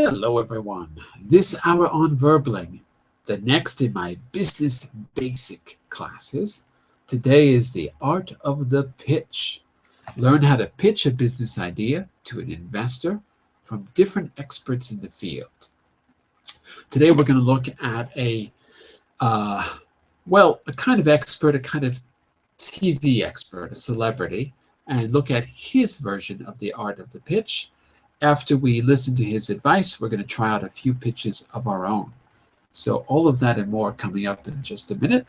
Hello everyone. This hour on Verbling, the next in my business basic classes. Today is the art of the pitch. Learn how to pitch a business idea to an investor from different experts in the field. Today we're going to look at a kind of expert, a kind of TV expert, a celebrity, and look at his version of the art of the pitch. After we listen to his advice, we're going to try out a few pitches of our own. So all of that and more coming up in just a minute.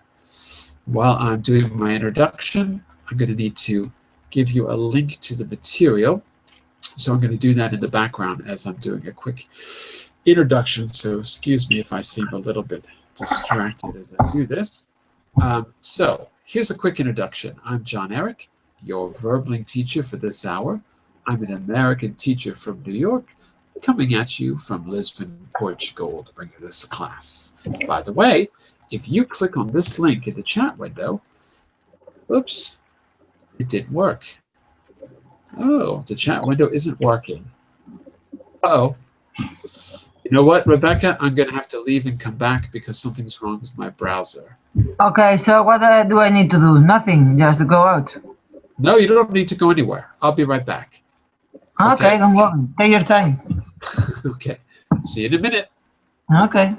While I'm doing my introduction, I'm going to need to give you a link to the material. So I'm going to do that in the background as I'm doing a quick introduction. So excuse me if I seem a little bit distracted as I do this. So here's a quick introduction. I'm Jon-Eric, your Verbling teacher for this hour. I'm an American teacher from New York, coming at you from Lisbon, Portugal, to bring you this class. By the way, if you click on this link in the chat window, oops, it didn't work. Oh, the chat window isn't working. Uh-oh. You know what, Rebecca? I'm going to have to leave and come back because something's wrong with my browser. Okay, so what do I need to do? Nothing, just go out. No, you don't need to go anywhere. I'll be right back. Okay, don't worry. Take your time. Okay. See you in a minute. Okay.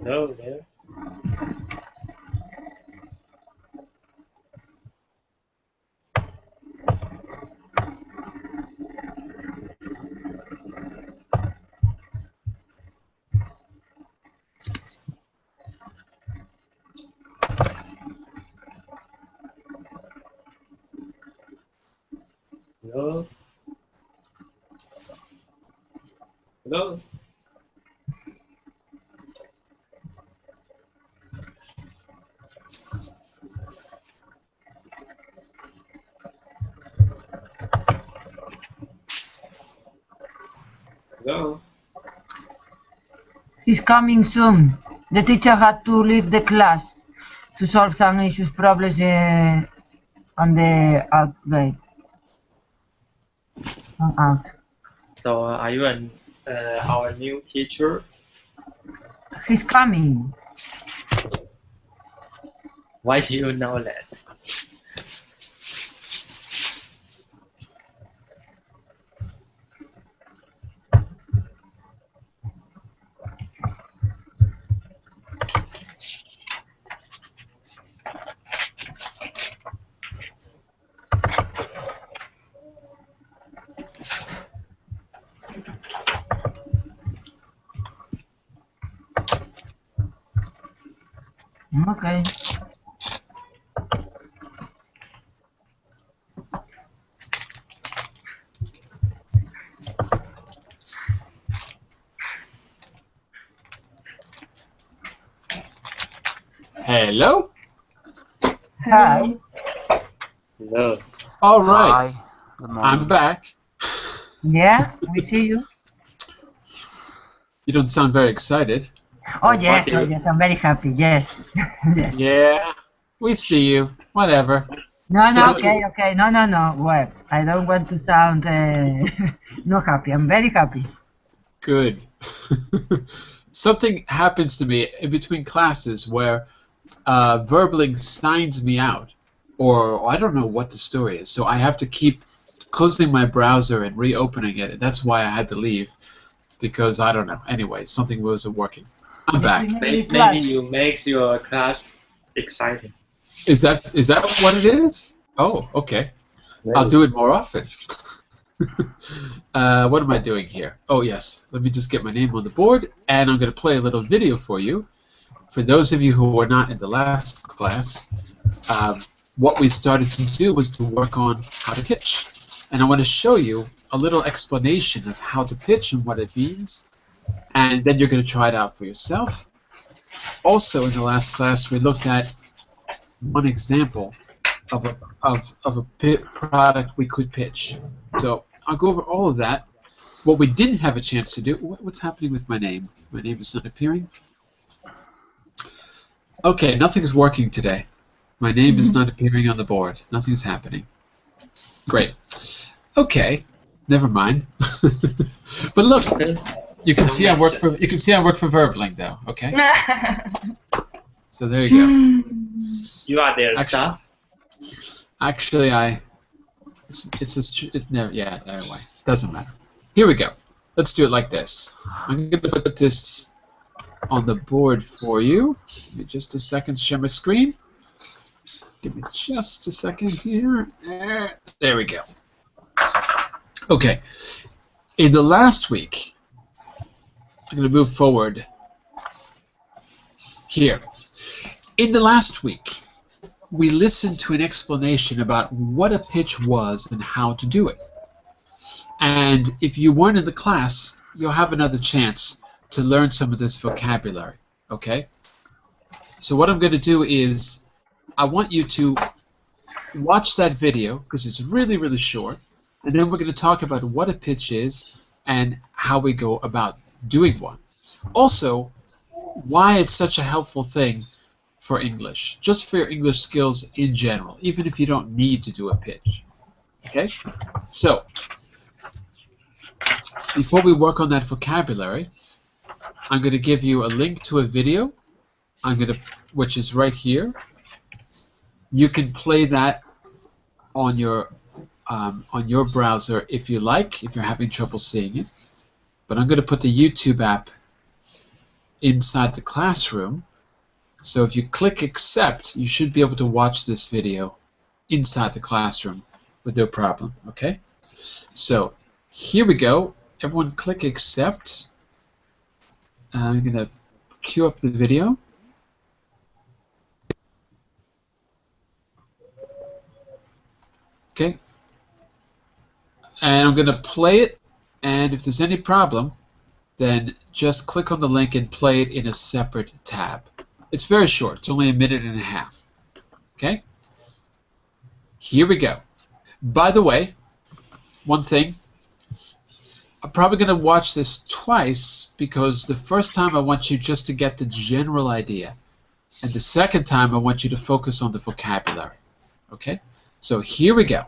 Hello there. Hello. Hello. Hello. He's coming soon. The teacher had to leave the class to solve some issues, problems on the outlet. Out. So are you our new teacher? He's coming. Why do you know that? Okay. Hello? Hi. Hello. All right. Hi. Good morning. I'm back. Yeah, we see you. You don't sound very excited. Oh yes, I'm very happy. Yes, yes. Yeah. We see you. Whatever. No, no, Tell okay, okay. No, no, no. Well, I don't want to sound not happy. I'm very happy. Good. Something happens to me in between classes where Verbling signs me out, or I don't know what the story is. So I have to keep closing my browser and reopening it. That's why I had to leave, because I don't know. Anyway, something wasn't working. I'm back. maybe you makes your class exciting. Is that what it is? Oh, okay. I'll do it more often. What am I doing here? Oh, yes. Let me just get my name on the board, and I'm going to play a little video for you. For those of you who were not in the last class, what we started to do was to work on how to pitch. And I want to show you a little explanation of how to pitch and what it means, and then you're going to try it out for yourself. Also, in the last class, we looked at one example of a product we could pitch. So I'll go over all of that. What we didn't have a chance to do, what's happening with my name? My name is not appearing. Okay, nothing's working today. My name is not appearing on the board. Nothing's happening. Great. Okay, never mind. But look, you can see I work for Verbling though. Okay. So there you go. You are their staff. Actually, no, yeah, anyway, doesn't matter. Here we go. Let's do it like this. I'm going to put this on the board for you. Give me just a second to share my screen. Give me just a second here. There we go. Okay. In the last week, I'm going to move forward here. In the last week, we listened to an explanation about what a pitch was and how to do it. And if you weren't in the class, you'll have another chance to learn some of this vocabulary, okay? So what I'm going to do is I want you to watch that video because it's really, really short, and then we're going to talk about what a pitch is and how we go about doing one. Also, why it's such a helpful thing for English, just for your English skills in general, even if you don't need to do a pitch. Okay? So, before we work on that vocabulary, I'm going to give you a link to a video, which is right here. You can play that on your browser if you like, if you're having trouble seeing it. But I'm going to put the YouTube app inside the classroom. So if you click accept, you should be able to watch this video inside the classroom with no problem, okay? So here we go. Everyone click accept. I'm going to queue up the video. Okay. And I'm going to play it, and if there's any problem, then just click on the link and play it in a separate tab. It's very short. It's only 1.5 minutes. Okay? Here we go. By the way, one thing, I'm probably going to watch this twice because the first time I want you just to get the general idea, and the second time I want you to focus on the vocabulary. Okay? So here we go.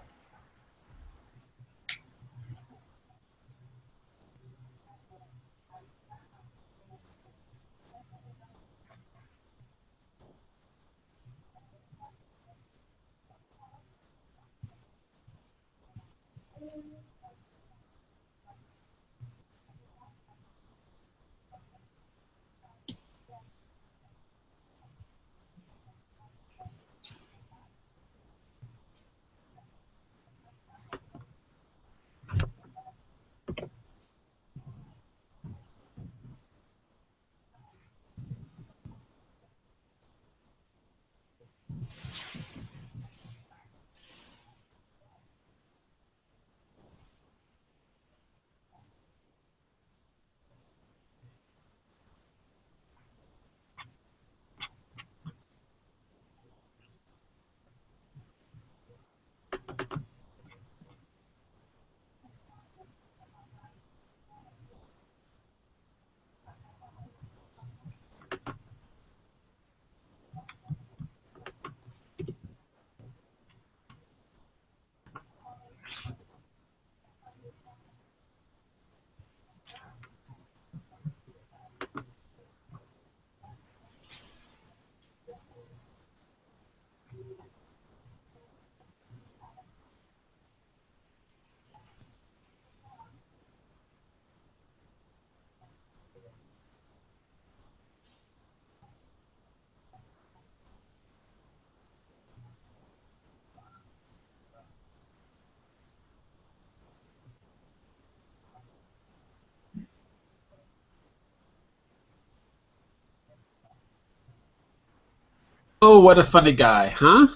Oh, what a funny guy, huh?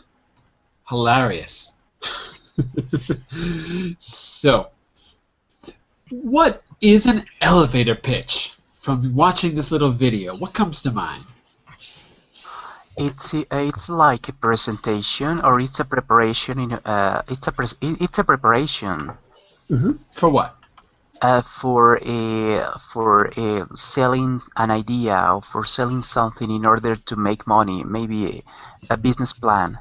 Hilarious. So, what is an elevator pitch? From watching this little video, what comes to mind? It's like a presentation, or it's a preparation it's a preparation For what? for selling an idea, or for selling something in order to make money, maybe a business plan.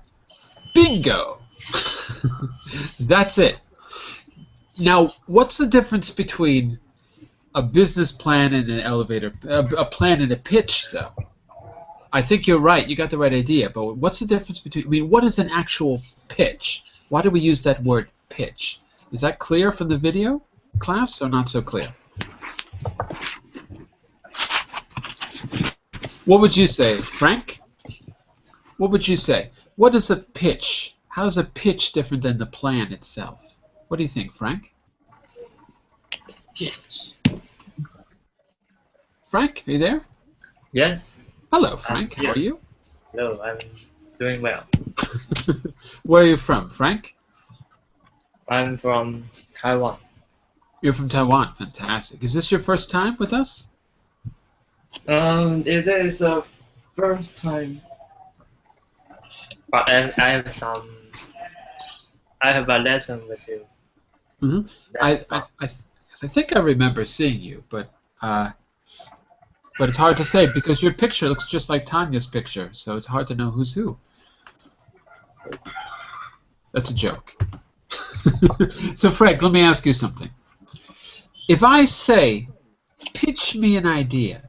Bingo! That's it. Now, what's the difference between a business plan and an elevator, a plan and a pitch, though? I think you're right. You got the right idea. But what's the difference between? I mean, what is an actual pitch? Why do we use that word pitch? Is that clear from the video, class, or not so clear? What would you say, Frank? What would you say? What is a pitch? How is a pitch different than the plan itself? What do you think, Frank? Frank, are you there? Yes. Hello, Frank. How are you? Hello, I'm doing well. Where are you from, Frank? I'm from Taiwan. You're from Taiwan. Fantastic. Is this your first time with us? It is the first time, but I have a lesson with you. Mm-hmm. I think I remember seeing you, but it's hard to say because your picture looks just like Tanya's picture, so it's hard to know who's who. That's a joke. So, Frank, let me ask you something. If I say, pitch me an idea,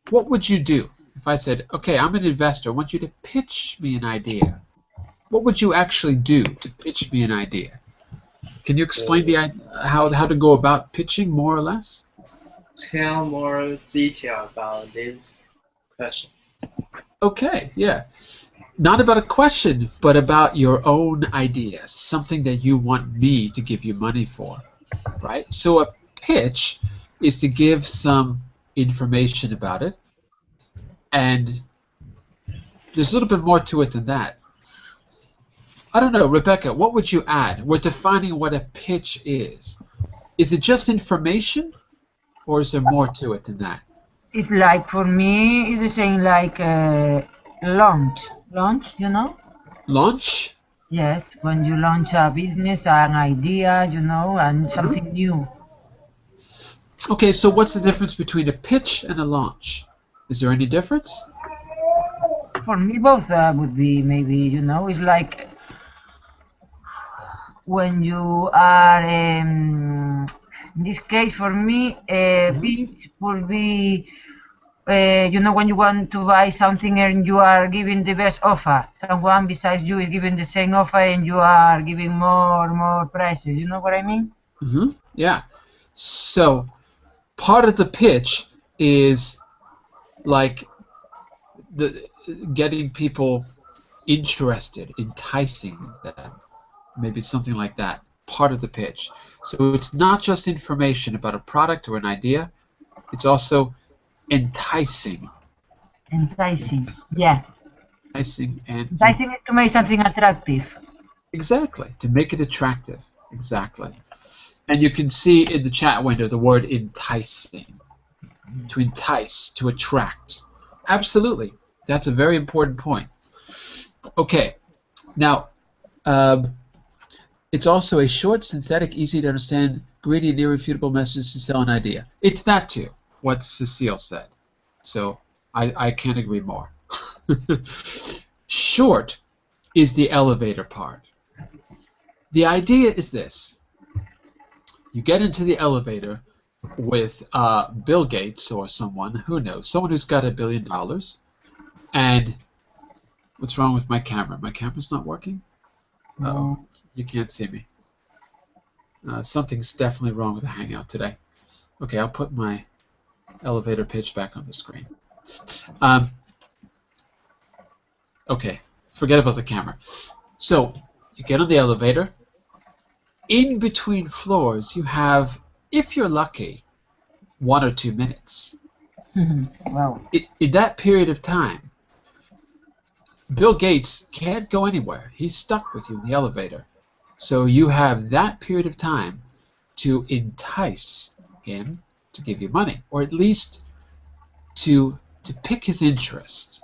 what would you do? If I said, okay, I'm an investor, I want you to pitch me an idea. What would you actually do to pitch me an idea? Can you explain how to go about pitching, more or less? Tell more detail about this question. Okay, yeah. Not about a question, but about your own idea, something that you want me to give you money for, right? So a pitch is to give some information about it, and there's a little bit more to it than that. I don't know, Rebecca, what would you add? We're defining what a pitch is. Is it just information, or is there more to it than that? It's like, for me, it's the same like launch. Launch, you know? Launch? Yes, when you launch a business, an idea, you know, and something new. Okay, so what's the difference between a pitch and a launch? Is there any difference? For me, both would be maybe, you know, it's like when you are, in this case, for me, pitch would be, you know, when you want to buy something and you are giving the best offer. Someone besides you is giving the same offer and you are giving more prices. You know what I mean? Mm-hmm. Yeah. So part of the pitch is like getting people interested, enticing them, maybe something like that. Part of the pitch. So it's not just information about a product or an idea. It's also enticing. Enticing, yeah. Enticing is to make something attractive. Exactly, to make it attractive. Exactly. And you can see in the chat window the word enticing. To entice, to attract. Absolutely. That's a very important point. Okay. Now, it's also a short, synthetic, easy to understand, greedy, and irrefutable message to sell an idea. It's that too, what Cecile said. So I can't agree more. Short is the elevator part. The idea is this. You get into the elevator with Bill Gates or someone, who knows, someone who's got $1 billion, and what's wrong with my camera? My camera's not working? Uh-oh, you can't see me. Something's definitely wrong with the Hangout today. Okay, I'll put my elevator pitch back on the screen. Okay, forget about the camera. So, you get on the elevator. In between floors, you have, if you're lucky, 1 or 2 minutes. Wow. In that period of time, Bill Gates can't go anywhere. He's stuck with you in the elevator. So you have that period of time to entice him to give you money, or at least to pick his interest,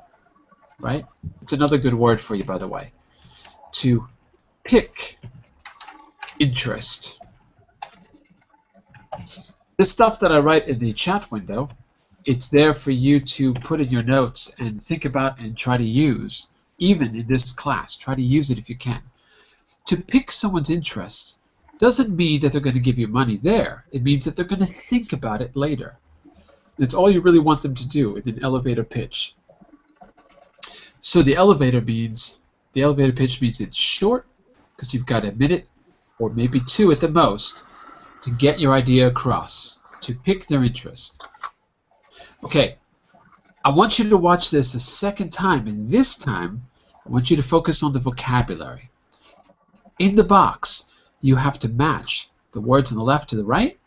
right? It's another good word for you, by the way. To pick interest. This stuff that I write in the chat window, it's there for you to put in your notes and think about and try to use, even in this class. Try to use it if you can. To pick someone's interest doesn't mean that they're going to give you money there. It means that they're going to think about it later. That's all you really want them to do in an elevator pitch. So the elevator pitch means it's short, because you've got a minute or maybe two at the most to get your idea across, to pick their interest. Okay, I want you to watch this a second time, and this time I want you to focus on the vocabulary. In the box, you have to match the words on the left to the right,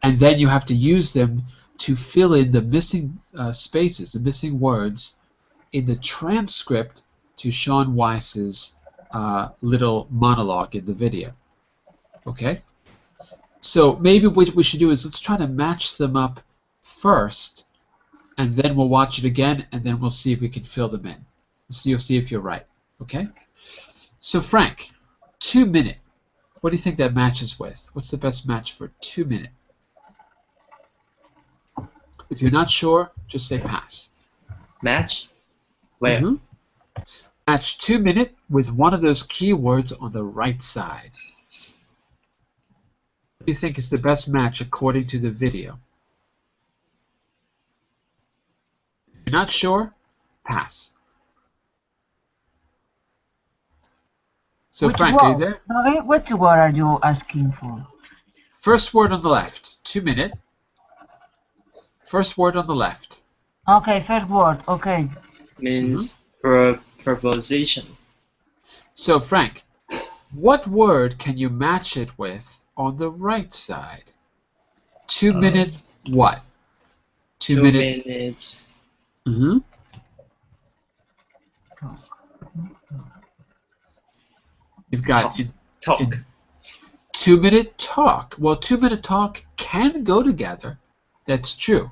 and then you have to use them to fill in the missing spaces, the missing words in the transcript to Sean Weiss's little monologue in the video. Okay? So maybe what we should do is let's try to match them up first, and then we'll watch it again, and then we'll see if we can fill them in. So you'll see if you're right. Okay? So Frank, 2 minute. What do you think that matches with? What's the best match for 2 minute? If you're not sure, just say pass. Match? Where? Match 2 minute with one of those keywords on the right side. What do you think is the best match according to the video? If you're not sure, pass. So Which Frank, are you word? there? Sorry, which word are you asking for? First word on the left, 2 minute. First word on the left. Okay, first word. Okay. Means preposition. So Frank, what word can you match it with on the right side? 2 minute what? 2 minute. minutes. You've got Talk. 2 minute talk. Well, 2 minute talk can go together. That's true.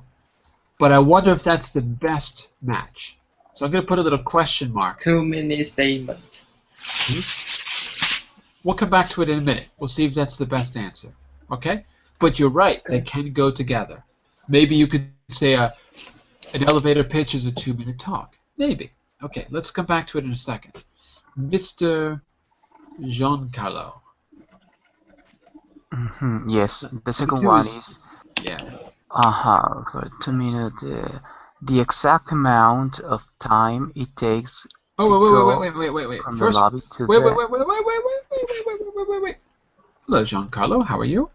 But I wonder if that's the best match. So I'm going to put a little question mark. 2 minute statement. We'll come back to it in a minute. We'll see if that's the best answer. Okay? But you're right. They can go together. Maybe you could say an elevator pitch is a 2 minute talk. Maybe. Okay, let's come back to it in a second. Mr. Giancarlo. Yes, the second one is Yeah. for 2 minutes. The exact amount of time it takes Oh, to wait. from First, the lobby to wait. the... Hello, Giancarlo. How are you?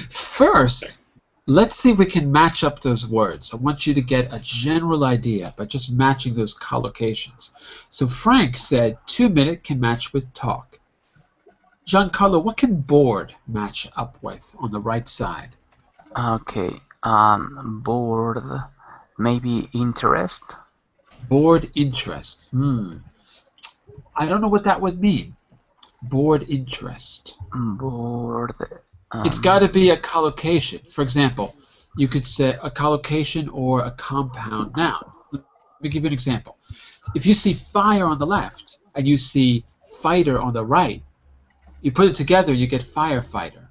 First, let's see if we can match up those words. I want you to get a general idea by just matching those collocations. So Frank said 2 minute can match with talk. Giancarlo, what can bored match up with on the right side? Okay, bored, maybe interest. Bored interest. I don't know what that would mean. Bored interest. Bored. It's got to be a collocation. For example, you could say a collocation or a compound noun. Let me give you an example. If you see fire on the left and you see fighter on the right, you put it together, you get firefighter.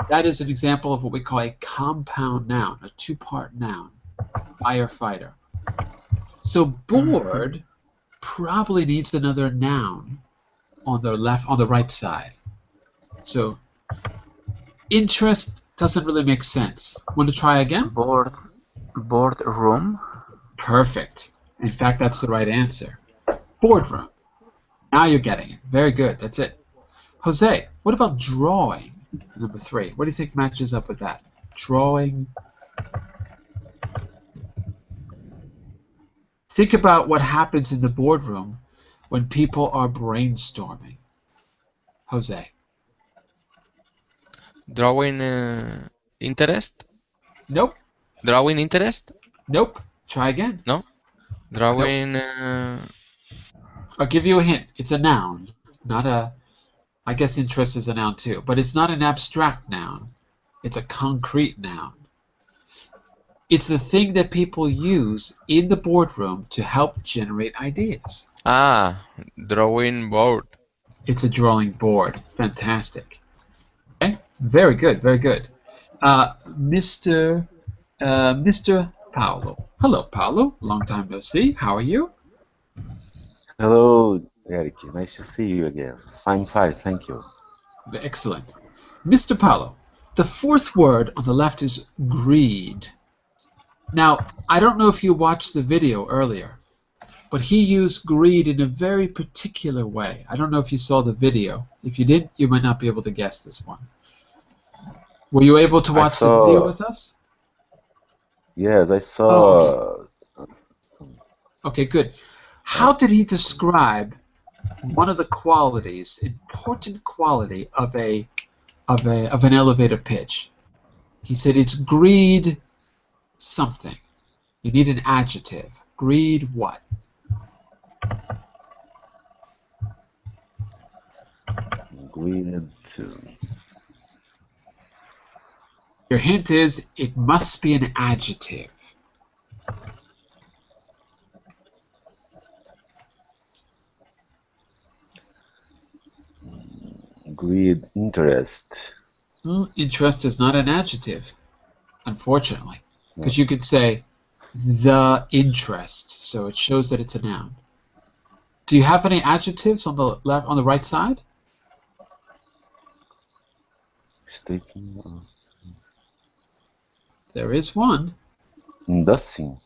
That is an example of what we call a compound noun, a two-part noun, firefighter. So bored probably needs another noun on the right side. So interest doesn't really make sense. Want to try again? Board room. Perfect. In fact, that's the right answer. Boardroom. Now you're getting it. Very good. That's it. Jose, what about drawing? Number 3. What do you think matches up with that? Drawing. Think about what happens in the boardroom when people are brainstorming. Jose. Drawing interest? Nope. Drawing interest? Nope. Try again. No? Drawing. I'll give you a hint. It's a noun, not a. I guess interest is a noun too, but it's not an abstract noun. It's a concrete noun. It's the thing that people use in the boardroom to help generate ideas. Drawing board. It's a drawing board. Fantastic. Okay, very good, very good. Mr. Paolo. Hello, Paolo. Long time no see. How are you? Hello, Eric. Nice to see you again. I'm fine, thank you. Excellent. Mr. Paolo, the fourth word on the left is greed. Now, I don't know if you watched the video earlier, but he used greed in a very particular way. I don't know if you saw the video. If you didn't, you might not be able to guess this one. Were you able to watch the video with us? Yes, I saw. Oh, okay. Okay, good. How did he describe one of the qualities, important quality of an elevator pitch? He said it's greed something. You need an adjective. Greed what? Greed. Your hint is it must be an adjective. Greed, interest. Interest is not an adjective, unfortunately, because you could say the interest, so it shows that it's a noun. Do you have any adjectives on the left, on the right side? There is one. Inducing.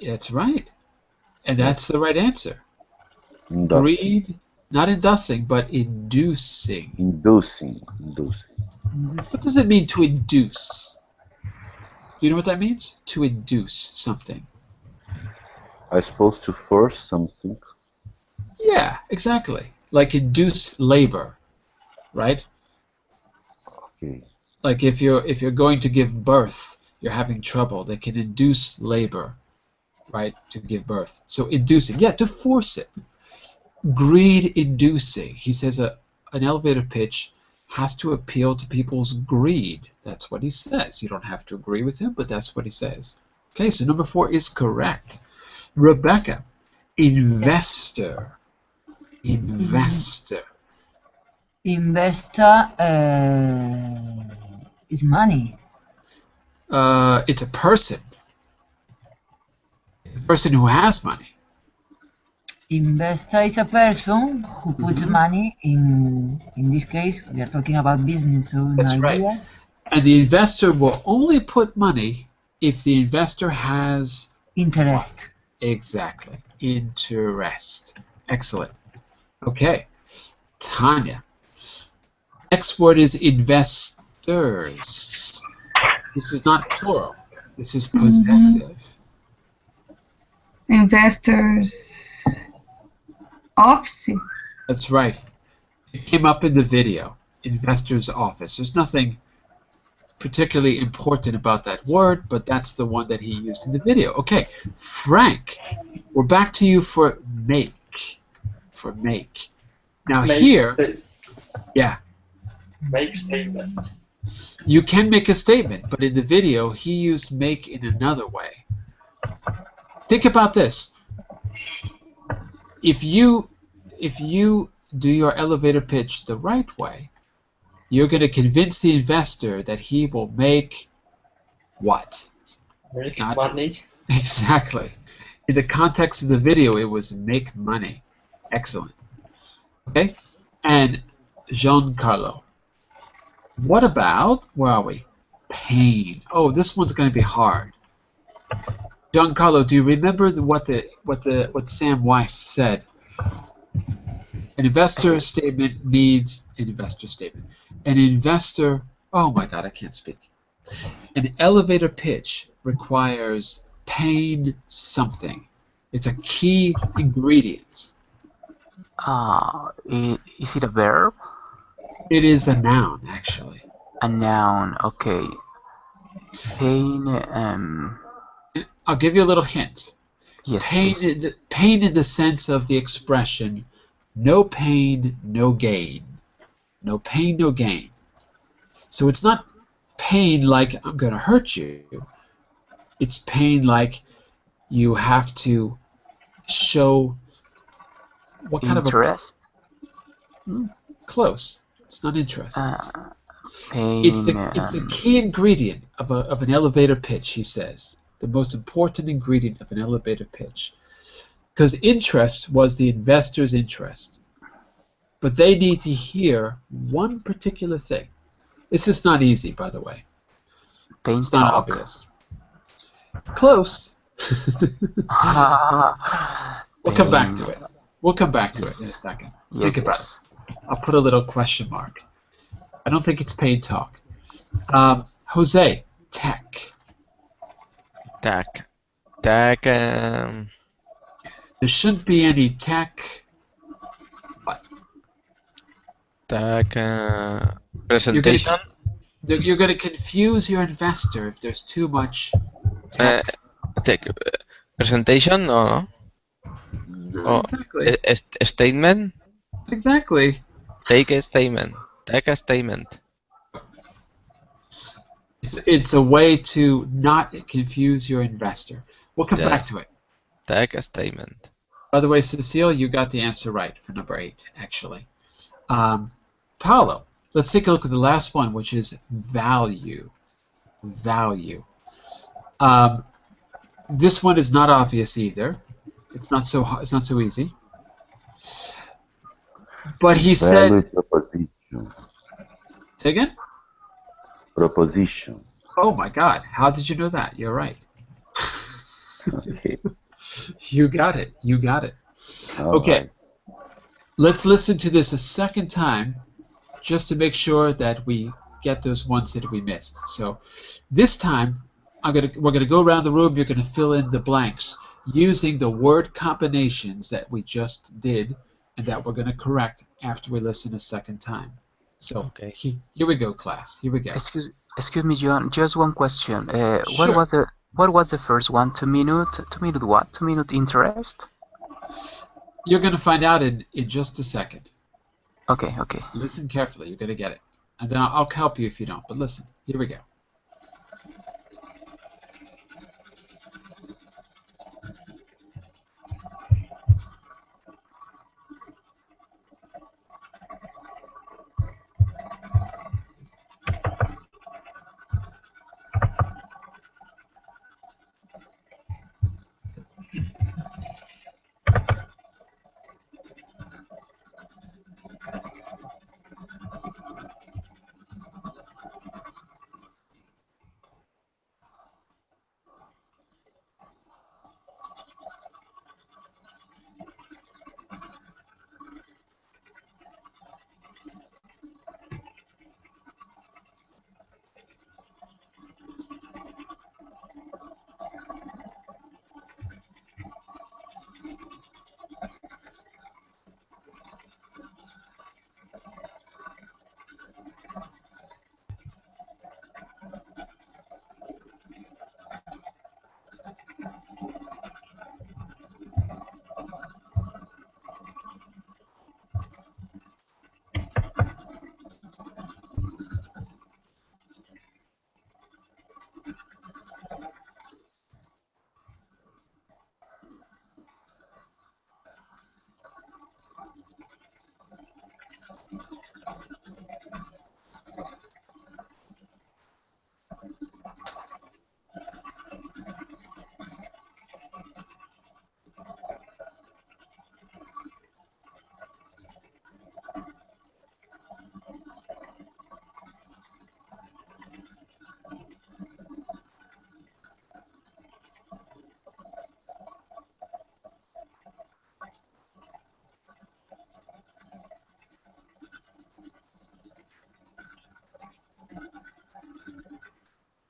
That's right, and that's the right answer. Inducing. Greed, not inducing, but inducing. Inducing. What does it mean to induce? Do you know what that means? To induce something. I suppose to force something. Yeah, exactly. Like induce labor, right? Okay. Like if you're going to give birth, you're having trouble. They can induce labor, right, to give birth. So inducing, yeah, to force it. Greed inducing. He says an elevator pitch has to appeal to people's greed. That's what he says. You don't have to agree with him, but that's what he says. Okay, so number 4 is correct. Rebecca, investor. Investor. Investor is money. It's a person. The person who has money. Investor is a person who puts money in this case, we are talking about business, so That's right. And the investor will only put money if the investor has interest. What? Exactly. Interest. Excellent. Okay. Tanya. Next word is investors. This is not plural. This is possessive. Investors. Office. That's right. It came up in the video. Investor's office. There's nothing particularly important about that word, but that's the one that he used in the video. Okay, Frank, we're back to you for make. For make. Now here, yeah. Make statement. You can make a statement, but in the video, he used make in another way. Think about this. If you do your elevator pitch the right way, you're going to convince the investor that he will make what? Make money. Exactly. In the context of the video, it was make money. Excellent. Okay? And Giancarlo. What about, where are we? Pain. Oh, this one's going to be hard. Giancarlo, do you remember what Sam Weiss said? An investor statement needs an investor statement. An investor, oh my God, I can't speak. An elevator pitch requires pain something. It's a key ingredient. Is it a verb? It is a noun, actually. A noun, okay. Pain, I'll give you a little hint. Yes, Pain, please. pain in the sense of the expression, no pain, no gain. No pain, no gain. So it's not pain like I'm going to hurt you. It's pain like you have to show what kind of a... Interest. Close. It's not interest. Pain. It's the key ingredient of an elevator pitch, he says. The most important ingredient of an elevator pitch. Because interest was the investor's interest. But they need to hear one particular thing. This is not easy, by the way. Pain It's not talk. obvious. Close. We'll come back to it. We'll come back to it in a second. Yes, Think about it. yes. I'll put a little question mark. I don't think it's pain talk. Jose, tech. Tech. Tech. There shouldn't be any tech. What? Tech. Presentation. You're going to confuse your investor if there's too much tech. Tech. Presentation. No. Oh, Exactly. a statement. Exactly. Take a statement. Take a statement. It's a way to not confuse your investor. We'll come back to it. Take a statement. By the way, Cecile, you got the answer right for number 8, actually. Paolo, let's take a look at the last one, which is value. Value. This one is not obvious either. It's not so easy. But he Value said. proposition. Say again? Proposition. Oh my God! How did you know that? You're right. Okay. You got it. You got it. Okay. Right. Let's listen to this a second time, just to make sure that we get those ones that we missed. So, this time, we're gonna go around the room. You're gonna fill in the blanks using the word combinations that we just did, and that we're gonna correct after we listen a second time. So, Okay. Here we go, class. Here we go. Excuse me, John. Just one question. Sure. What was the first one? 2 minute? 2 minute what? 2 minute interest? You're gonna find out in just a second. Okay. Okay. Listen carefully. You're gonna get it, and then I'll help you if you don't. But listen. Here we go.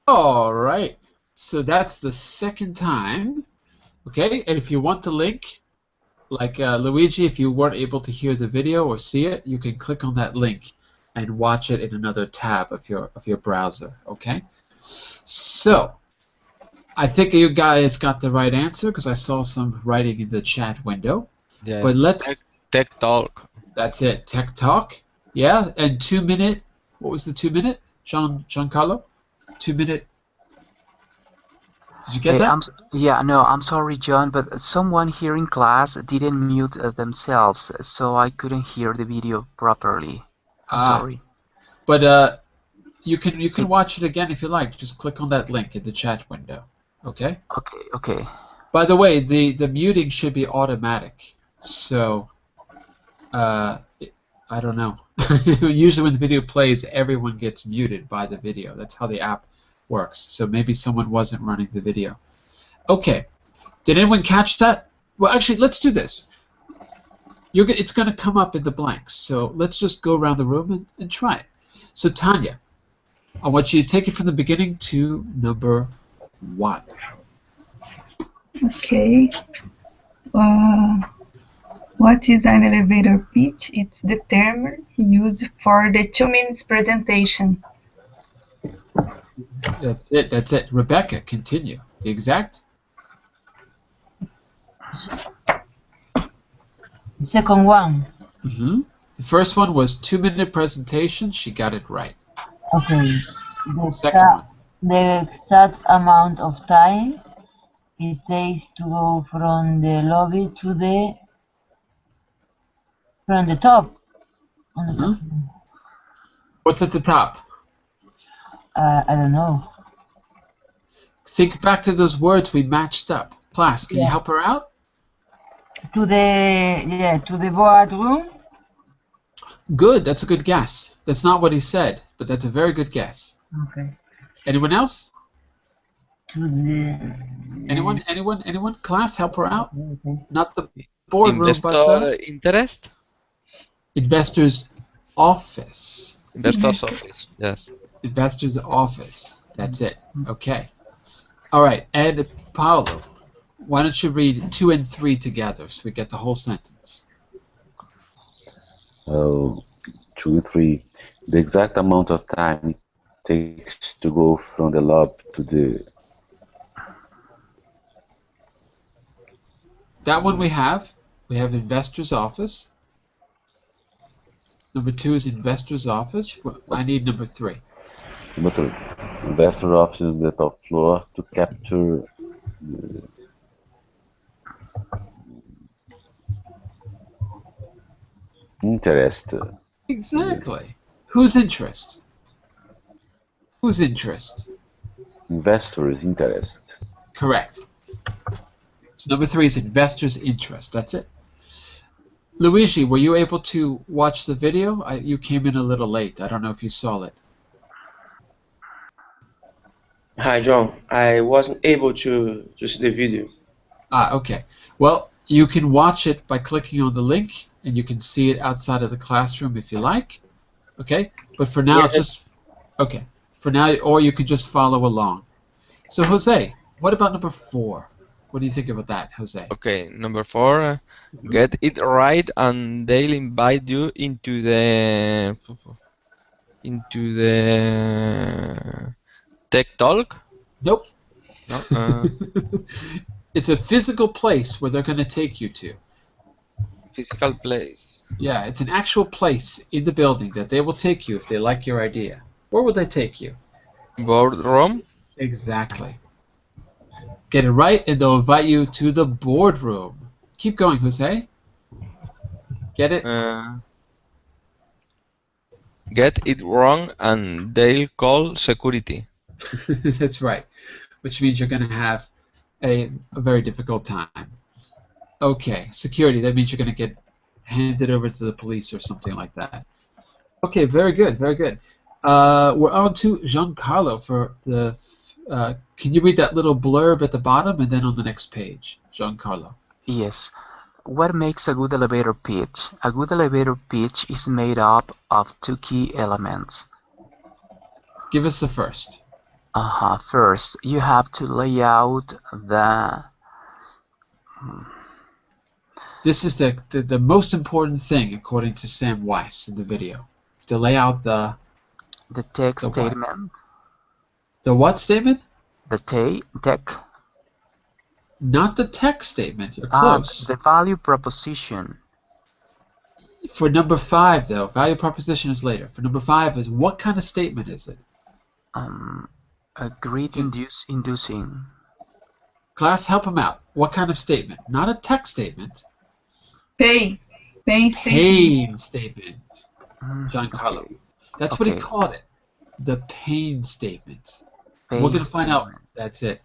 All right. So that's the second time. Okay, and if you want the link, like Luigi, if you weren't able to hear the video or see it, you can click on that link and watch it in another tab of your browser. Okay. So I think you guys got the right answer because I saw some writing in the chat window. Yes. But let's. Tech talk. That's it. Tech talk. Yeah, and 2 minute. What was the 2 minute? Giancarlo? 2 minute. Did you get that? I'm sorry, John, but someone here in class didn't mute themselves, so I couldn't hear the video properly. I'm sorry. But you can watch it again if you like. Just click on that link in the chat window. Okay? Okay. By the way, the muting should be automatic. So I don't know. Usually when the video plays, everyone gets muted by the video. That's how the app works. So maybe someone wasn't running the video. Okay. Did anyone catch that? Well, actually, let's do this. It's going to come up in the blanks. So let's just go around the room and try it. So Tanya, I want you to take it from the beginning to number 1. Okay. What is an elevator pitch? It's the term used for the 2 minutes presentation. That's it. Rebecca, continue. The exact? The second one. Mm-hmm. The first one was 2 minute presentation. She got it right. Okay. Second one. The exact amount of time it takes to go from the lobby to from the top. On the top. What's at the top? I don't know. Think back to those words we matched up. Class, can you help her out? To the boardroom. Good, that's a good guess. That's not what he said, but that's a very good guess. Okay. Anyone else? To the. Anyone? Class, help her out. Okay. Not the boardroom, Investor but interest? Investor's office. Investor's office, yes. Investor's office. That's it. Okay. All right, and Paolo, why don't you read 2 and 3 together so we get the whole sentence? 2, 3. The exact amount of time it takes to go from the lab to the... That one we have. We have investor's office. Number 2 is investor's office. I need number 3. Number 3. Investor office on the top floor to capture interest. Exactly. Whose interest? Whose interest? Investor's interest. Correct. So number 3 is investor's interest. That's it. Luigi, were you able to watch the video? You came in a little late. I don't know if you saw it. Hi, John. I wasn't able to see the video. Okay. Well, you can watch it by clicking on the link, and you can see it outside of the classroom if you like. Okay? But for now, okay. For now, or you can just follow along. So, Jose, what about number 4? What do you think about that, Jose? Okay, number 4. Get it right, and they'll invite you into the tech talk. Nope. No. It's a physical place where they're going to take you to. Physical place. Yeah, it's an actual place in the building that they will take you if they like your idea. Where would they take you? Boardroom. Exactly. Get it right, and they'll invite you to the boardroom. Keep going, Jose. Get it? Get it wrong, and they'll call security. That's right. Which means you're going to have a very difficult time. Okay, security. That means you're going to get handed over to the police or something like that. Okay, very good, very good. We're on to Giancarlo for the... can you read that little blurb at the bottom and then on the next page, Giancarlo? Yes. What makes a good elevator pitch? A good elevator pitch is made up of 2 key elements. Give us the first. First, you have to lay out the... This is the most important thing according to Sam Weiss in the video. To lay out the text statement. The what statement? The Not the text statement. You're close. The value proposition. For number 5, though, value proposition is later. For number 5 is what kind of statement is it? A greed inducing. Class, help him out. What kind of statement? Not a text statement. Pain statement. Pain statement. Giancarlo. Okay. That's what he called it. The pain statement. We're going to find out. That's it.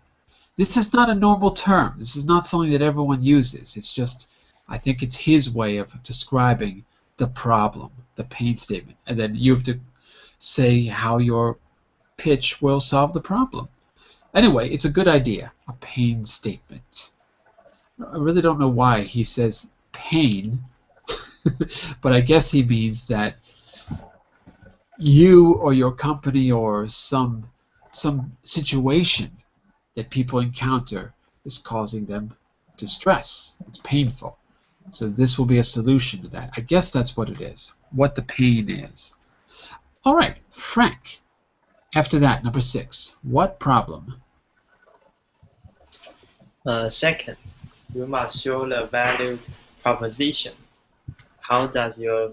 This is not a normal term. This is not something that everyone uses. It's just, I think it's his way of describing the problem, the pain statement. And then you have to say how your pitch will solve the problem. Anyway, it's a good idea, a pain statement. I really don't know why he says pain, but I guess he means that you or your company or some situation that people encounter is causing them distress. It's painful. So this will be a solution to that. I guess that's what it is, what the pain is. All right, Frank. After that, number 6. What problem? Second, you must show the value proposition. How does your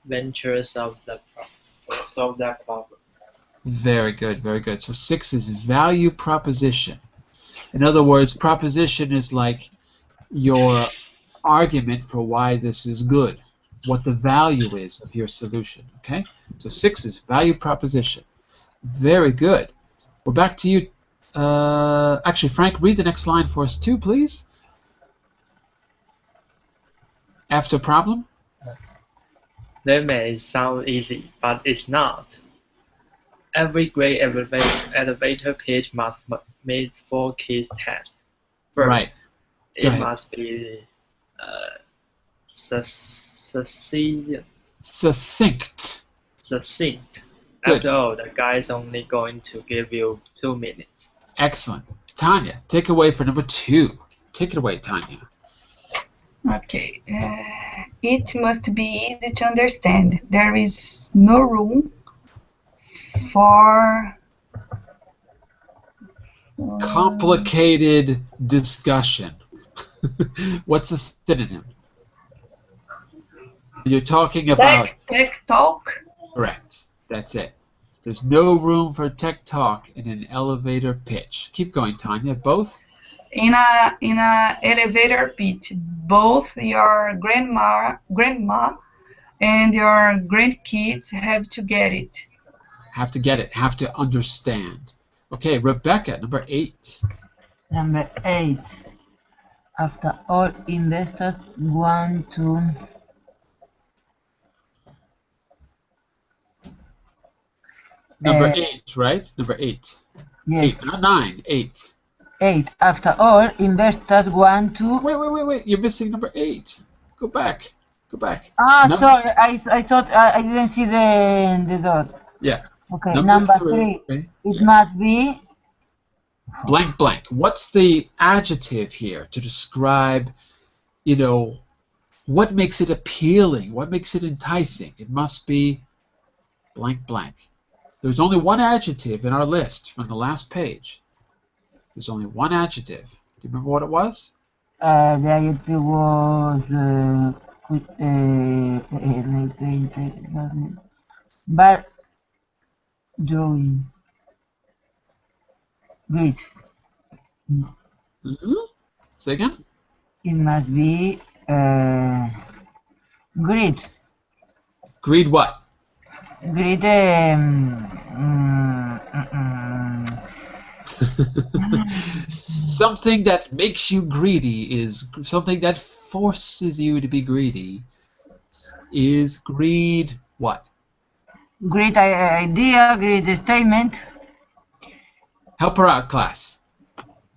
venture solve that problem? Very good, very good. So 6 is value proposition. In other words, proposition is like your argument for why this is good, what the value is of your solution. Okay? So 6 is value proposition. Very good. We're back to you. Actually, Frank, read the next line for us too, please. After problem? That may sound easy, but it's not. Every great elevator pitch must meet 4 key tests. First, Right. it must be Succinct. Good. After all, the guy's only going to give you 2 minutes. Excellent. Tanya, take away for number 2. Take it away, Tanya. Okay. It must be easy to understand. There is no room for complicated discussion. What's the synonym? You're talking about tech talk. Correct. That's it. There's no room for tech talk in an elevator pitch. Keep going, Tanya. Both? In a elevator pitch, both your grandma and your grandkids have to get it. Have to get it. Have to understand. Okay, Rebecca, number 8. Number 8. After all, investors want to Number 8, right? Number 8. Yes. 8, not 9. 8. 8. After all, investors want to. Wait. You're missing number 8. Go back. Sorry. I thought I didn't see the dot. Yeah. Okay. Number 3. It must be. Blank, blank. What's the adjective here to describe, what makes it appealing? What makes it enticing? It must be blank, blank. There's only one adjective in our list from the last page. There's only one adjective. Do you remember what it was? The adjective was but doing great. Say again? It must be great. Greed what? Great. Something that makes you greedy is something that forces you to be greedy. Is greed what? Great idea, great statement. Help her out, class.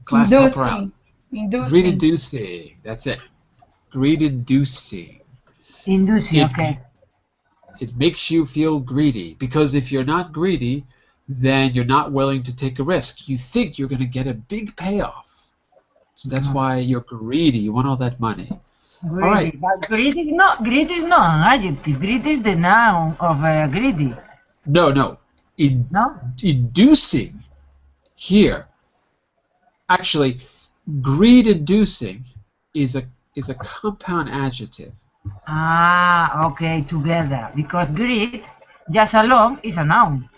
Class, help her out. Inducing. Greed inducing. That's it. Greed inducing. Okay. It makes you feel greedy, because if you're not greedy, then you're not willing to take a risk. You think you're going to get a big payoff. So that's why you're greedy. You want all that money. Greedy. All right. But greed is not an adjective. Greed is the noun of greedy. No. No? Inducing here. Actually, greed-inducing is a compound adjective. Ah, okay, together. Because greed, just alone, is a noun.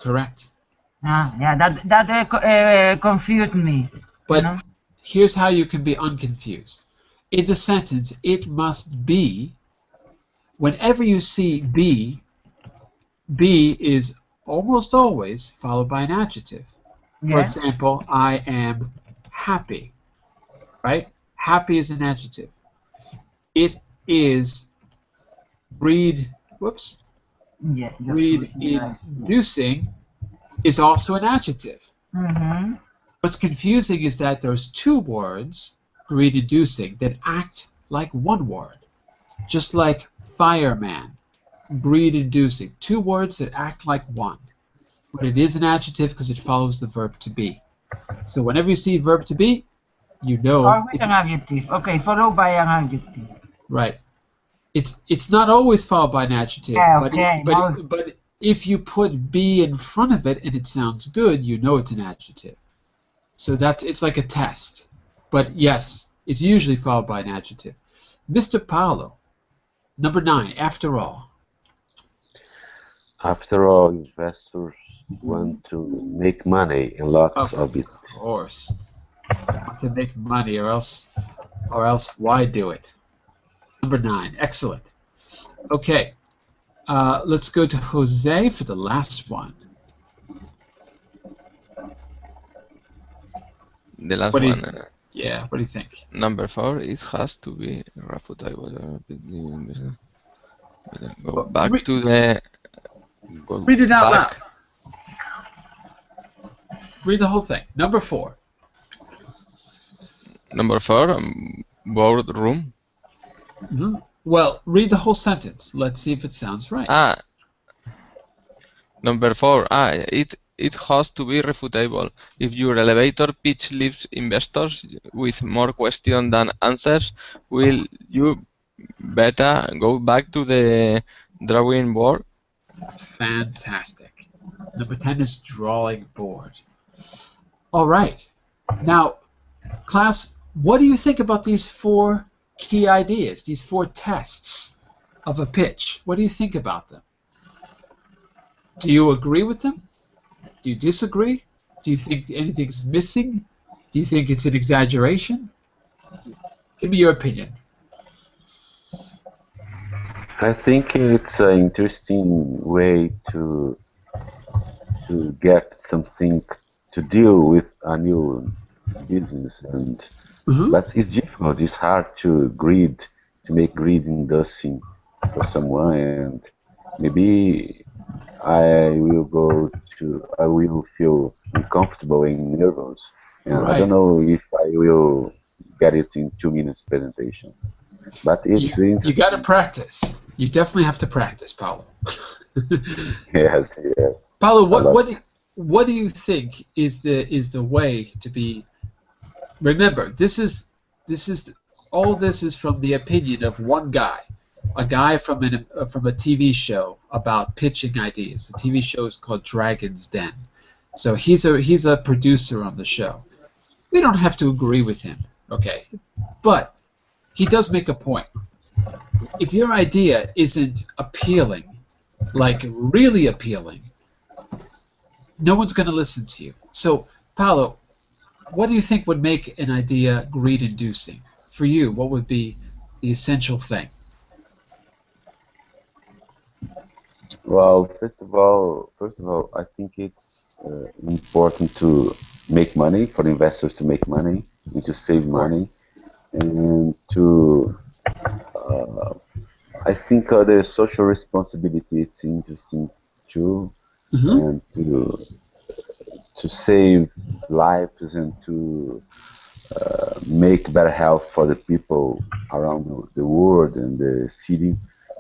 Correct. Ah, yeah, that confused me. But You know? here's how you can be unconfused. In the sentence, it must be, whenever you see be is almost always followed by an adjective. For Yeah. example, I am happy, right? Happy is an adjective. It is Yeah. greed-inducing is also an adjective. Mm-hmm. What's confusing is that there's two words, greed-inducing, that act like one word. Just like fireman, greed-inducing. Two words that act like one. But it is an adjective because it follows the verb to be. So whenever you see verb to be, you know. Always an adjective. Okay, followed by an adjective. Right. It's not always followed by an adjective, Yeah, but okay, but if you put be in front of it and it sounds good, you know it's an adjective. So it's like a test. But yes, it's usually followed by an adjective. Mr. Paolo, number 9, after all. After all, investors want to make money and lots of it. Of course. Want to make money or else why do it? Number 9, excellent. Okay, let's go to Jose for the last one. The last What do you one. Yeah, what do you think? Number 4, it has to be refutable. Go back to the. Read it out loud. Read the whole thing. Number 4. Number 4, boardroom. Mm-hmm. Well, read the whole sentence. Let's see if it sounds right. Number 4. It has to be refutable. If your elevator pitch leaves investors with more questions than answers, will you better go back to the drawing board? Fantastic. Number 10 is drawing board. All right. Now, class, what do you think about these 4 key ideas, these 4 tests of a pitch? What do you think about them? Do you agree with them? Do you disagree? Do you think anything's missing? Do you think it's an exaggeration? Give me your opinion. I think it's an interesting way to get something to deal with a new business, and but it's difficult. It's hard to make greed inducing for someone, and maybe I will feel uncomfortable and nervous, and I don't know if I will get it in 2 minutes presentation. But it's you got to practice. You definitely have to practice, Paulo. Yes. Paulo, what do you think is the way to be? Remember, this is all this is from the opinion of one guy, a guy from a TV show about pitching ideas. The TV show is called Dragon's Den. So he's a producer on the show. We don't have to agree with him, okay? But he does make a point. If your idea isn't appealing, like really appealing, no one's going to listen to you. So, Paulo, what do you think would make an idea greed-inducing? For you, what would be the essential thing? Well, first of all, I think it's important to make money, for investors to make money and to save money, and to I think the social responsibility it's interesting too, and to save lives and to make better health for the people around the world and the city,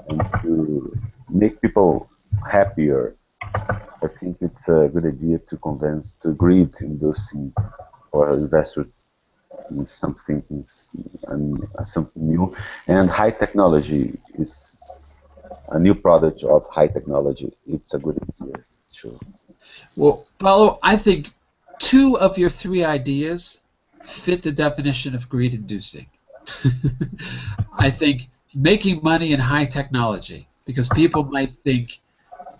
and to make people happier. I think it's a good idea to convince to greed-inducing for investors in something new, and high technology. It's a new product of high technology. It's a good idea, sure. Well, Paulo, I think 2 of your 3 ideas fit the definition of greed-inducing. I think making money in high technology, because people might think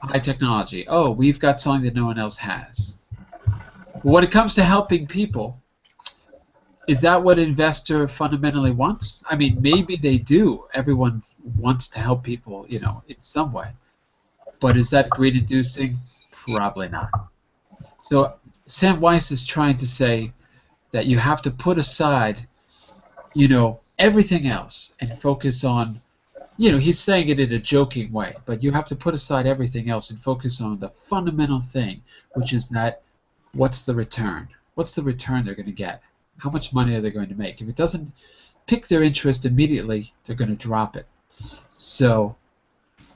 high technology, oh, we've got something that no one else has. But when it comes to helping people, is that what an investor fundamentally wants? I mean, maybe they do. Everyone wants to help people, you know, in some way. But is that greed-inducing? Probably not. So Sam Weiss is trying to say that you have to put aside, you know, everything else and focus on, you know, he's saying it in a joking way, but you have to put aside everything else and focus on the fundamental thing, which is that what's the return? What's the return they're going to get? How much money are they going to make? If it doesn't pick their interest immediately, they're going to drop it. So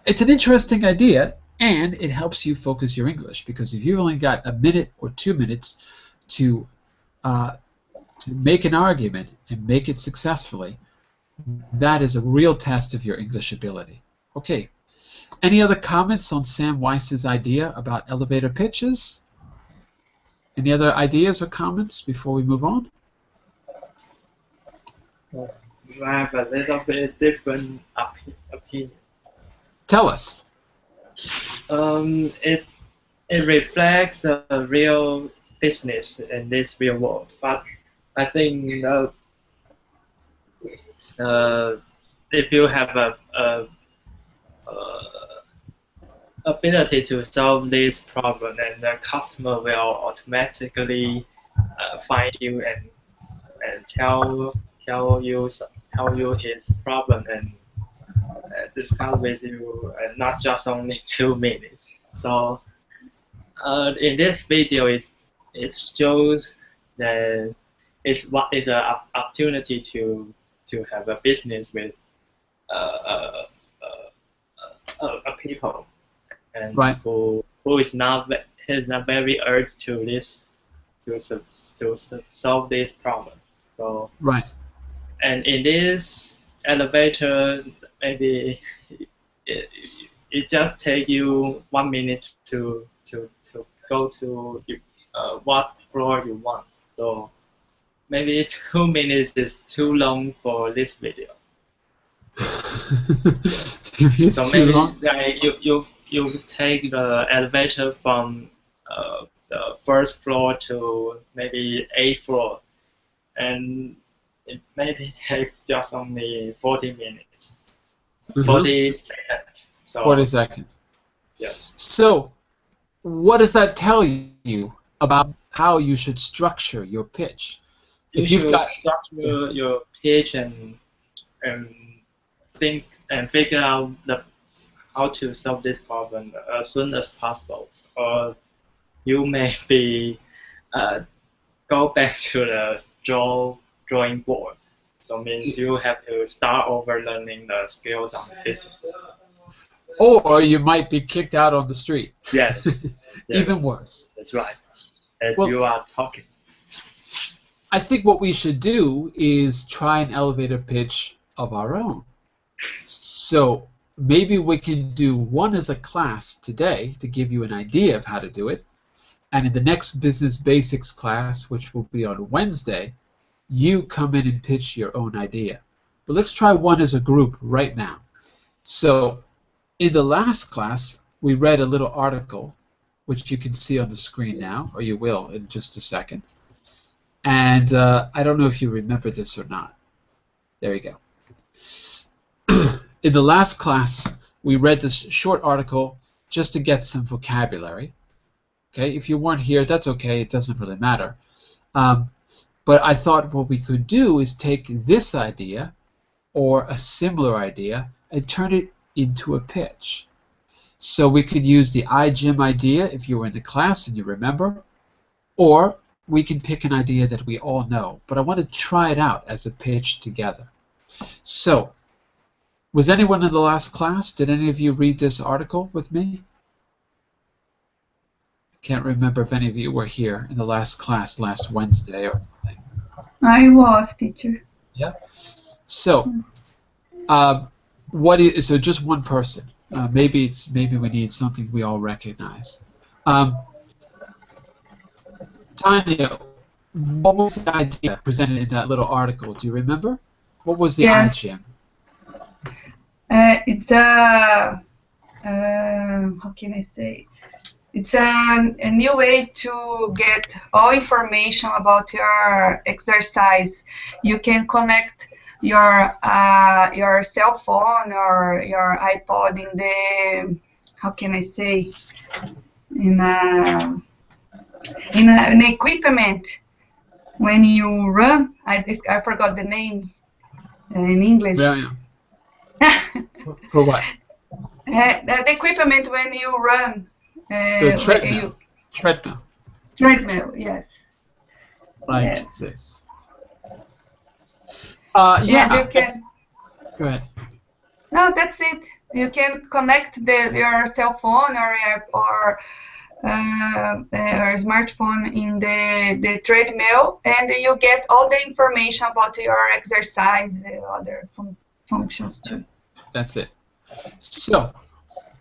it's an interesting idea, and it helps you focus your English, because if you've only got a minute or 2 minutes to make an argument and make it successfully, that is a real test of your English ability. Okay. Any other comments on Sam Weiss's idea about elevator pitches? Any other ideas or comments before we move on? I have a little bit different opinion. Tell us. It reflects a real business in this real world, but I think if you have a ability to solve this problem, and the customer will automatically find you and tell you his problem and discuss with you, and not just only 2 minutes. So in this video, it shows that it's an opportunity to have a business with people, and right. who is not very urged to solve this problem. So right. And in this elevator, maybe it just take you 1 minute to go to what floor you want. So maybe 2 minutes is too long for this video. It's so too maybe long. You take the elevator from the first floor to maybe 8th floor, and it maybe takes just only 40 minutes, 40 seconds. So, 40 seconds. Yes. So, what does that tell you about how you should structure your pitch? If you've got structure your pitch and think and figure out how to solve this problem as soon as possible, or you may be go back to the drawing board. So it means you have to start over learning the skills on business. Or you might be kicked out on the street. Yes. Even worse. That's right. As you are talking. I think what we should do is try an elevator pitch of our own. So maybe we can do one as a class today to give you an idea of how to do it. And in the next Business Basics class, which will be on Wednesday, you come in and pitch your own idea. But let's try one as a group right now. So in the last class, we read a little article, which you can see on the screen now, or you will in just a second. And I don't know if you remember this or not. There you go. In the last class, we read this short article just to get some vocabulary. Okay, if you weren't here, that's okay. It doesn't really matter. But I thought what we could do is take this idea or a similar idea and turn it into a pitch. So we could use the iGym idea if you were in the class and you remember, or we can pick an idea that we all know. But I want to try it out as a pitch together. So, was anyone in the last class? Did any of you read this article with me? Can't remember if any of you were here in the last class last Wednesday or something. I was, teacher. Yeah. So, so just one person. Maybe we need something we all recognize. Tanya, what was the idea presented in that little article? Do you remember? What was the Yes. iGym? It's a how can I say? It's a new way to get all information about your exercise. You can connect your cell phone or your iPod in the how can I say in an equipment when you run. I forgot the name in English. Yeah. For what? The equipment when you run. The treadmill. Treadmill, yes. Like Yes. this. Yes, Yeah. you can. Go ahead. No, that's it. You can connect your cell phone or smartphone in the treadmill, and you get all the information about your exercise, other functions too. That's it. So,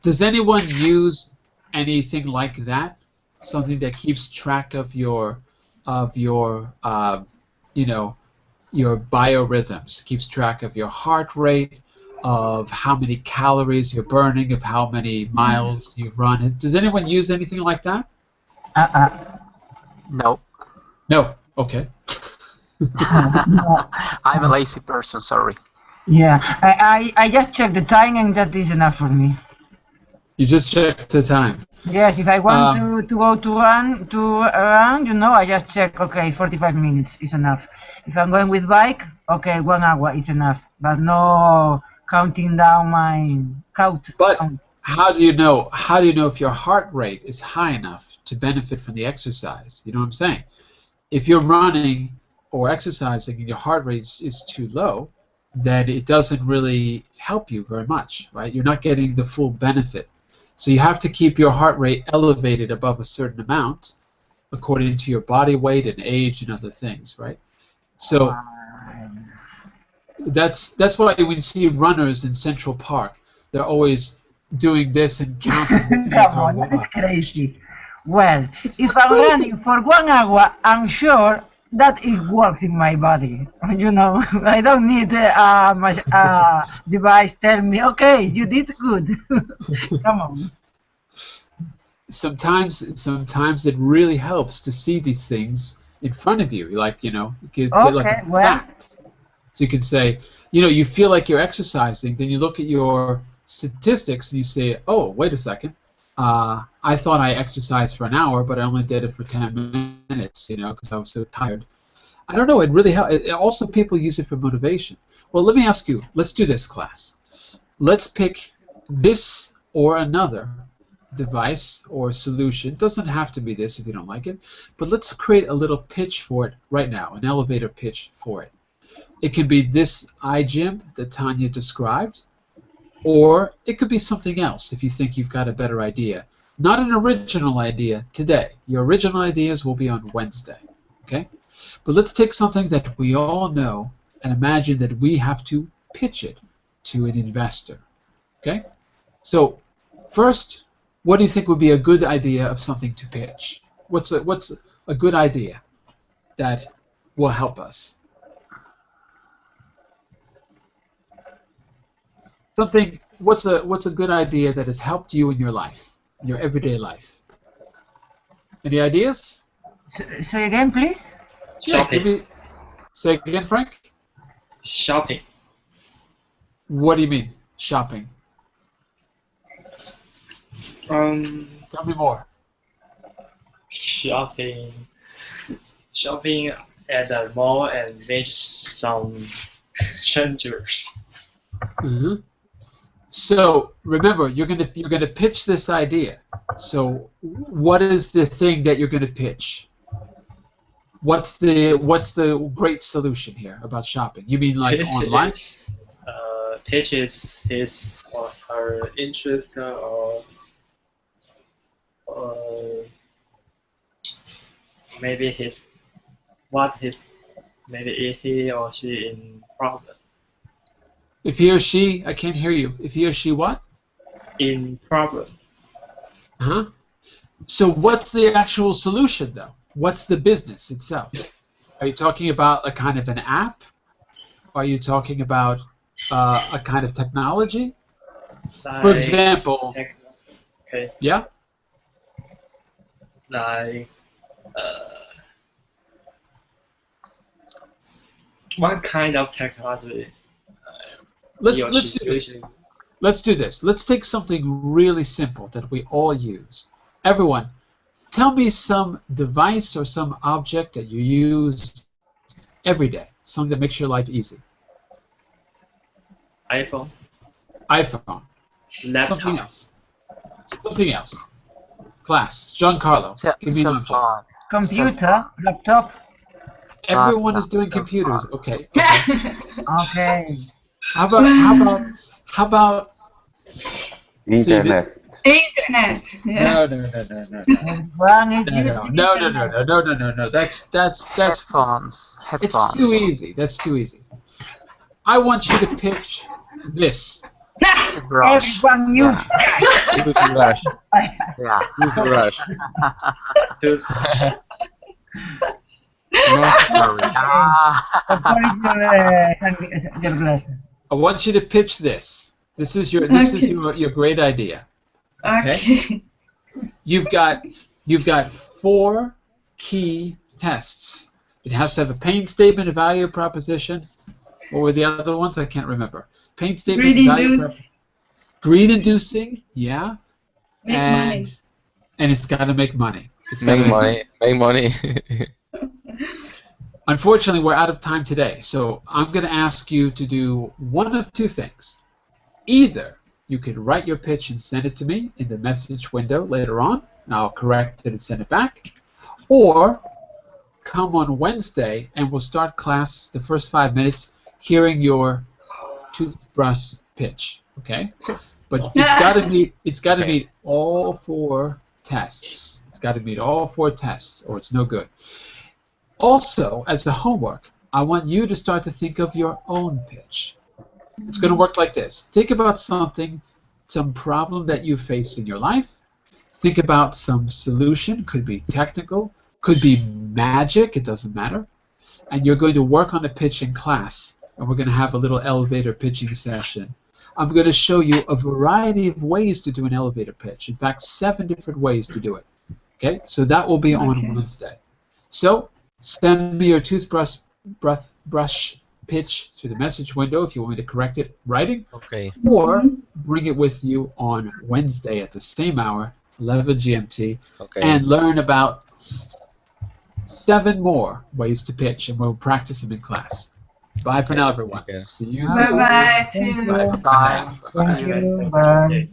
does anyone use anything like that? Something that keeps track of your you know, your biorhythms, keeps track of your heart rate, of how many calories you're burning, of how many miles you've run. Does anyone use anything like that? No. No. Okay. I'm a lazy person, sorry. Yeah, I just check the time and that is enough for me. You just check the time. Yes, if I want to go to run, you know, I just check, okay, 45 minutes is enough. If I'm going with bike, okay, 1 hour is enough, but no counting down my count. But how do you know if your heart rate is high enough to benefit from the exercise? You know what I'm saying? If you're running or exercising and your heart rate is too low, then it doesn't really help you very much, right? You're not getting the full benefit. So you have to keep your heart rate elevated above a certain amount according to your body weight and age and other things, right? So that's why when you see runners in Central Park, they're always doing this and counting the feet. Come on, that's crazy. Well, if I'm running for 1 hour, I'm sure that it works in my body. You know, I don't need a device tell me, okay, you did good. Come on. Sometimes it really helps to see these things in front of you, like, you know, like a fact. So you can say, you know, you feel like you're exercising, then you look at your statistics and you say, oh, wait a second, I thought I exercised for an hour, but I only did it for 10 minutes, you know, because I was so tired. I don't know, it really helps. Also, people use it for motivation. Well, let me ask you, let's do this, class. Let's pick this or another device or solution. It doesn't have to be this if you don't like it, but let's create a little pitch for it right now, an elevator pitch for it. It could be this iGym that Tanya described, or it could be something else if you think you've got a better idea. Not an original idea today. Your original ideas will be on Wednesday, okay? But let's take something that we all know and imagine that we have to pitch it to an investor, okay? So first, what do you think would be a good idea of something to pitch? What's a good idea that will help us? Something. What's a good idea that has helped you in your life, in your everyday life? Any ideas? Say again, please. Shopping. Say again, Frank. Shopping. What do you mean, shopping? Tell me more. Shopping at the mall and meet some strangers. Mm-hmm. So remember, you're gonna pitch this idea. So what is the thing that you're gonna pitch? What's the great solution here about shopping? You mean like online? Pitch is his or her interest or maybe maybe he or she in problem. If he or she, I can't hear you. If he or she what? In problem. So what's the actual solution though? What's the business itself? Are you talking about a kind of an app? Are you talking about a kind of technology? For Like example, okay, yeah? like what kind of technology he or Let's she do this. usually? Let's do this. Let's take something really simple that we all use. Everyone, tell me some device or some object that you use every day, something that makes your life easy. iPhone, iPhone. laptop. Something else. Something else. Class. Giancarlo, give me an Cell object. phone. Computer, laptop. Everyone is Laptop, doing cell computers. phone. Okay. Okay. Okay. How about see Internet. Internet. Yeah. no. Everyone is No. using internet. That's Headphones. it's too easy. That's too easy. I want you to pitch this. Brush. Everyone use. Toothbrush. Yeah. Toothbrush. Toothbrush. Necessary. What is your glasses? I want you to pitch this. This is your great idea. Okay. You've got 4 key tests. It has to have a pain statement, a value proposition. What were the other ones? I can't remember. Pain statement, greed inducing, yeah. Make money. And it's got to make money. Make money. Make money. Unfortunately, we're out of time today, so I'm going to ask you to do one of 2 things. Either you can write your pitch and send it to me in the message window later on, and I'll correct it and send it back, or come on Wednesday and we'll start class the first 5 minutes hearing your toothbrush pitch. Okay, but it's got to meet all 4 tests. It's got to meet all 4 tests, or it's no good. Also, as a homework, I want you to start to think of your own pitch. It's going to work like this. Think about something, some problem that you face in your life. Think about some solution. Could be technical, could be magic, it doesn't matter. And you're going to work on a pitch in class, and we're going to have a little elevator pitching session. I'm going to show you a variety of ways to do an elevator pitch. In fact, 7 different ways to do it. Okay, so that will be on Wednesday. So send me your toothbrush pitch through the message window if you want me to correct it writing. Okay. Or bring it with you on Wednesday at the same hour, 11 GMT, and learn about 7 more ways to pitch, and we'll practice them in class. Bye for now, everyone. See you soon. Bye-bye. See you. Bye. Thank you. Bye.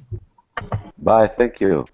Bye. Thank you.